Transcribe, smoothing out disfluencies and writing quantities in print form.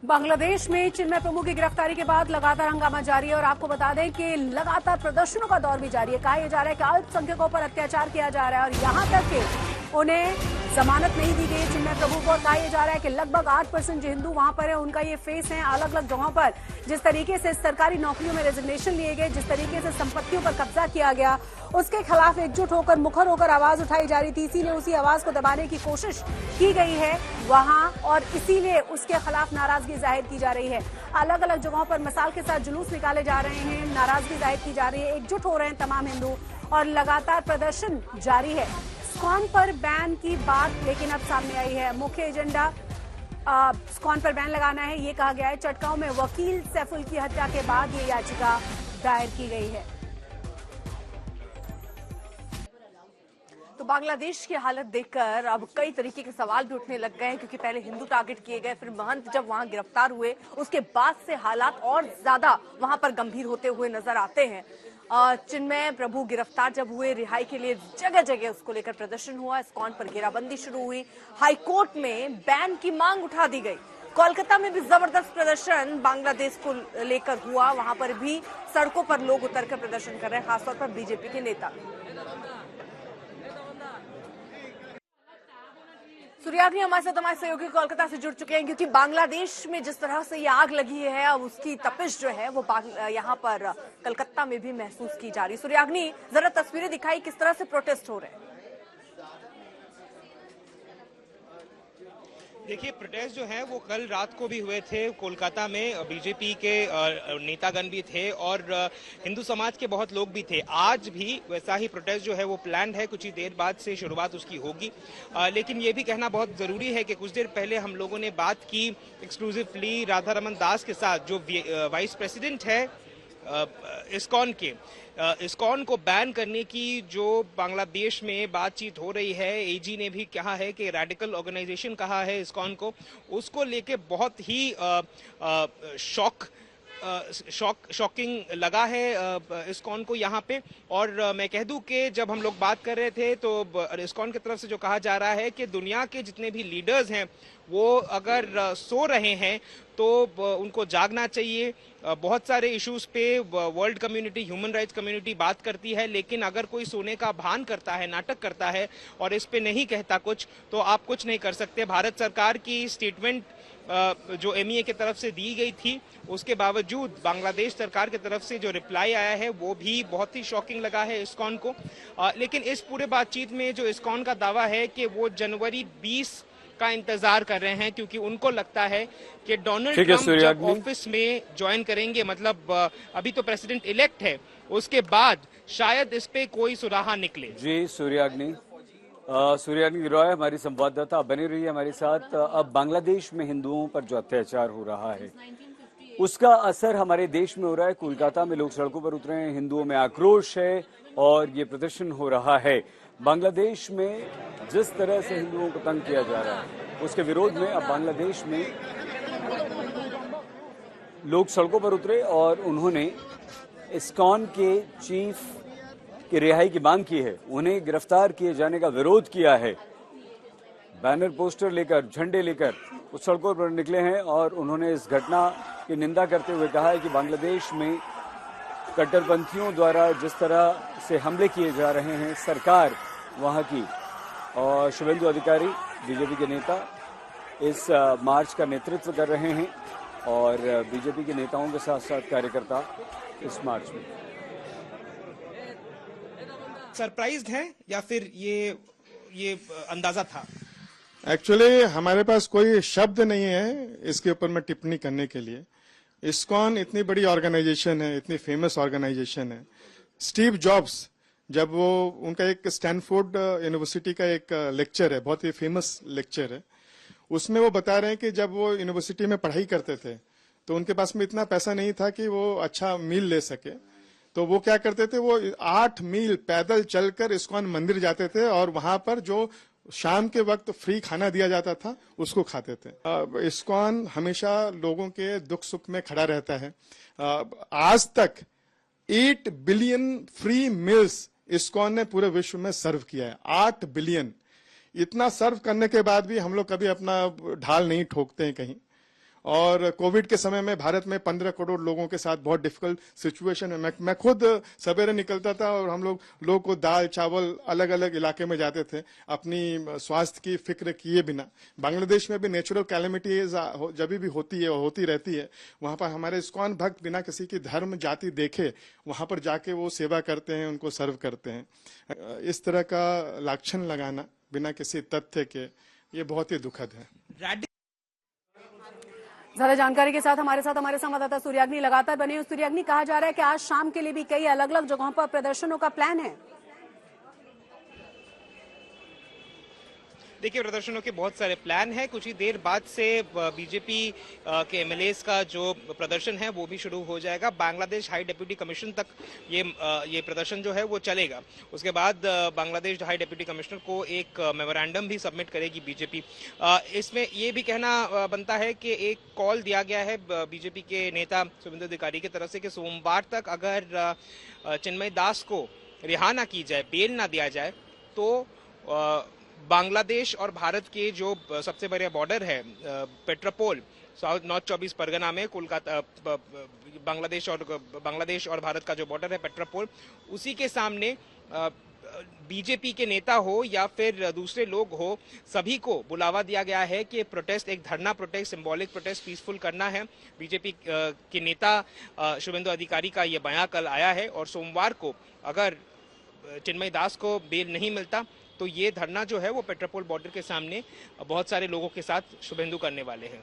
बांग्लादेश में चिन्मय प्रभु की गिरफ्तारी के बाद लगातार हंगामा जारी है और आपको बता दें कि लगातार प्रदर्शनों का दौर भी जारी है। कहा यह जा रहा है कि अल्पसंख्यकों पर अत्याचार किया जा रहा है और यहां तक कि उन्हें जमानत नहीं दी गई चिन्मय प्रभु को। कहा यह जा रहा है कि लगभग 8% जो हिंदू वहां पर है उनका ये फेस है। अलग अलग जगहों पर जिस तरीके से सरकारी नौकरियों में रेजिग्नेशन लिए गए, जिस तरीके से संपत्तियों पर कब्जा किया गया, उसके खिलाफ एकजुट होकर मुखर होकर आवाज उठाई जा रही थी। इसीलिए उसी आवाज को दबाने की कोशिश की गई है वहां और इसीलिए उसके खिलाफ नाराजगी जाहिर की जा रही है। अलग अलग जगहों पर मिसाल के साथ जुलूस निकाले जा रहे हैं, नाराजगी जाहिर की जा रही है, एकजुट हो रहे हैं तमाम हिंदू और लगातार प्रदर्शन जारी है। इस्कॉन पर बैन की बात लेकिन अब सामने आई है। मुख्य एजेंडा इस्कॉन पर बैन लगाना है, ये कहा गया है। चटगांव में वकील सैफुल की हत्या के बाद ये याचिका दायर की गई है। तो बांग्लादेश की हालत देखकर अब कई तरीके के सवाल भी उठने लग गए हैं, क्योंकि पहले हिंदू टारगेट किए गए, फिर महंत जब वहां गिरफ्तार हुए उसके बाद से हालात और ज्यादा वहां पर गंभीर होते हुए नजर आते हैं। चिन्मय प्रभु गिरफ्तार जब हुए, रिहाई के लिए जगह जगह उसको लेकर प्रदर्शन हुआ, इस्कॉन पर घेराबंदी शुरू हुई, हाईकोर्ट में बैन की मांग उठा दी गई। कोलकाता में भी जबरदस्त प्रदर्शन बांग्लादेश को लेकर हुआ, वहां पर भी सड़कों पर लोग उतरकर प्रदर्शन कर रहे हैं, खासतौर पर बीजेपी के नेता। सूर्याग्नि हमारे सहयोगी कोलकाता से जुड़ चुके हैं, क्योंकि बांग्लादेश में जिस तरह से ये आग लगी है अब उसकी तपिश जो है वो यहाँ पर कलकत्ता में भी महसूस की जा रही। सूर्याग्नि, जरा तस्वीरें दिखाई, किस तरह से प्रोटेस्ट हो रहे हैं? देखिए, प्रोटेस्ट जो है वो कल रात को भी हुए थे कोलकाता में, बीजेपी के नेतागण भी थे और हिंदू समाज के बहुत लोग भी थे। आज भी वैसा ही प्रोटेस्ट जो है वो प्लान्ड है, कुछ ही देर बाद से शुरुआत उसकी होगी। लेकिन ये भी कहना बहुत जरूरी है कि कुछ देर पहले हम लोगों ने बात की एक्सक्लूसिवली राधा रमन दास के साथ, जो वाइस प्रेसिडेंट है इस्कॉन के। इस्कॉन को बैन करने की जो बांग्लादेश में बातचीत हो रही है, एजी ने भी कहा है कि रैडिकल ऑर्गेनाइजेशन कहा है इस्कॉन को, उसको लेके बहुत ही शॉकिंग लगा है इस्कॉन को यहाँ पे। और मैं कह दूं कि जब हम लोग बात कर रहे थे तो इस्कॉन की तरफ से जो कहा जा रहा है कि दुनिया के जितने भी लीडर्स हैं वो अगर सो रहे हैं तो उनको जागना चाहिए। बहुत सारे इश्यूज पे world community, human rights community बात करती है, लेकिन अगर कोई सोने का भान करता है, नाटक करता है और इस पे नहीं कहता कुछ, तो आप कुछ नहीं कर सकते। भारत सरकार की स्टेटमेंट जो एमईए की तरफ से दी गई थी, उसके बावजूद बांग्लादेश सरकार की तरफ से जो रिप्लाई आया है वो भी बहुत ही शॉकिंग लगा है इस्कॉन को। लेकिन इस पूरे बातचीत में जो इस्कॉन का दावा है कि वो जनवरी 20 का इंतजार कर रहे हैं, क्योंकि उनको लगता है कि डोनाल्ड ट्रंप जब ऑफिस में ज्वाइन करेंगे, मतलब अभी तो प्रेसिडेंट इलेक्ट है, उसके बाद शायद इस पे कोई सुराहा निकले। जी सूर्याग्नि रॉय हमारी संवाददाता, आप बने रही है हमारे साथ। अब बांग्लादेश में हिंदुओं पर जो अत्याचार हो रहा है उसका असर हमारे देश में हो रहा है। कोलकाता में लोग सड़कों पर उतरे हैं, हिंदुओं में आक्रोश है और ये प्रदर्शन हो रहा है। बांग्लादेश में जिस तरह से हिंदुओं को तंग किया जा रहा है उसके विरोध में अब बांग्लादेश में लोग सड़कों पर उतरे और उन्होंने इस्कॉन के चीफ की रिहाई की मांग की है, उन्हें गिरफ्तार किए जाने का विरोध किया है। बैनर, पोस्टर लेकर, झंडे लेकर उस सड़कों पर निकले हैं और उन्होंने इस घटना की निंदा करते हुए कहा है कि बांग्लादेश में कट्टरपंथियों द्वारा जिस तरह से हमले किए जा रहे हैं, सरकार वहां की और शुभेंदु अधिकारी बीजेपी के नेता इस मार्च का नेतृत्व कर रहे हैं और बीजेपी के नेताओं के साथ साथ कार्यकर्ता इस मार्च में सरप्राइज्ड हैं या फिर ये अंदाजा था? एक्चुअली हमारे पास कोई शब्द नहीं है इसके ऊपर में टिप्पणी करने के लिए। इस्कॉन इतनी बड़ी ऑर्गेनाइजेशन है, इतनी फेमस ऑर्गेनाइजेशन है। स्टीव जॉब्स, जब वो उनका एक स्टैनफोर्ड यूनिवर्सिटी का एक लेक्चर है, बहुत ही फेमस लेक्चर है, उसमें वो बता रहे हैं कि जब वो यूनिवर्सिटी में पढ़ाई करते थे तो उनके पास में इतना पैसा नहीं था कि वो अच्छा मील ले सके, तो वो क्या करते थे, वो 8 मील पैदल चलकर इस्कॉन मंदिर जाते थे और वहां पर जो शाम के वक्त फ्री खाना दिया जाता था उसको खाते थे। इस्कॉन हमेशा लोगों के दुख सुख में खड़ा रहता है। आज तक 8 बिलियन फ्री मील्स इस्कॉन ने पूरे विश्व में सर्व किया है। 8 बिलियन, इतना सर्व करने के बाद भी हम लोग कभी अपना ढाल नहीं ठोकते हैं कहीं। और कोविड के समय में भारत में 15 करोड़ लोगों के साथ बहुत डिफिकल्ट सिचुएशन है। मैं खुद सवेरे निकलता था और हम लोगों को दाल चावल अलग अलग इलाके में जाते थे अपनी स्वास्थ्य की फिक्र किए बिना। बांग्लादेश में भी नेचुरल कैलेमिटीज जब भी होती है और होती रहती है, वहां पर हमारे इस्कॉन भक्त बिना किसी की धर्म जाति देखे वहां पर जाके वो सेवा करते हैं, उनको सर्व करते हैं। इस तरह का लांछन लगाना बिना किसी तथ्य के, ये बहुत ही दुखद है। ज्यादा जानकारी के साथ हमारे संवाददाता सूर्याग्नि लगातार बने हुए। सूर्याग्नि, कहा जा रहा है कि आज शाम के लिए भी कई अलग अलग जगहों पर प्रदर्शनों का प्लान है। देखिए, प्रदर्शनों के बहुत सारे प्लान हैं। कुछ ही देर बाद से बीजेपी के एमएलएस का जो प्रदर्शन है वो भी शुरू हो जाएगा। बांग्लादेश हाई डेप्यूटी कमिश्नर तक ये प्रदर्शन जो है वो चलेगा। उसके बाद बांग्लादेश हाई डेप्यूटी कमिश्नर को एक मेमोरेंडम भी सबमिट करेगी बीजेपी। इसमें ये भी कहना बनता है कि एक कॉल दिया गया है बीजेपी के नेता शुभेंदु अधिकारी की तरफ से कि सोमवार तक अगर चिन्मय दास को रिहा ना की जाए, बेल ना दिया जाए, तो बांग्लादेश और भारत के जो सबसे बड़े बॉर्डर है पेट्रापोल साउथ नॉर्थ 24 परगना में कोलकाता बांग्लादेश और भारत का जो बॉर्डर है पेट्रापोल, उसी के सामने बीजेपी के नेता हो या फिर दूसरे लोग हो, सभी को बुलावा दिया गया है कि प्रोटेस्ट, एक धरना प्रोटेस्ट, सिंबॉलिक प्रोटेस्ट पीसफुल करना है। बीजेपी के नेता शुभेंदु अधिकारी का ये बयान कल आया है और सोमवार को अगर चिन्मय दास को बेल नहीं मिलता तो ये धरना जो है वो पेट्रापोल बॉर्डर के सामने बहुत सारे लोगों के साथ शुभेंदु करने वाले हैं।